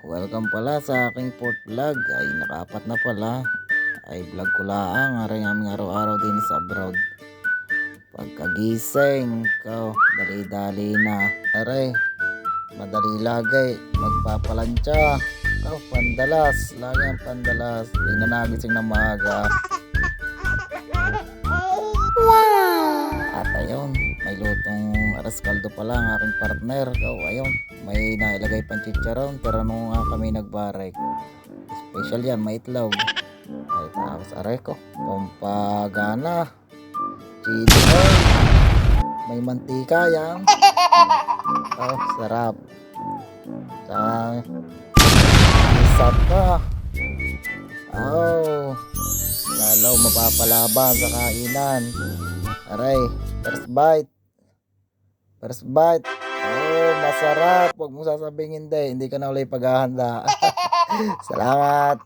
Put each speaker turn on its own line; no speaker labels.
Welcome pala sa aking fourth vlog. Ay nakaapat na pala. Ay vlog ko lang aring aming araw-araw din sa abroad. Pagkagising ko, dali-dali na. Aray, madali lagi magpapalansya. Pandalas, lagi ang pandalas. Di na nagising na maaga. At ayun, may lutong aras kaldo pala ang aking partner. Ayun, may nailagay pang chicharon pero nung kami nagbarek, special yan, may itlog. Ay tapos aray ko, pampagana, chili oil, may mantika yan. Sarap. Tsaka isap pa. Lalo mapapalaban sa kainan. Aray, first bite. First bite. Masarap. Huwag mong sasabihin hindi ka na ulit paghahanda. Salamat.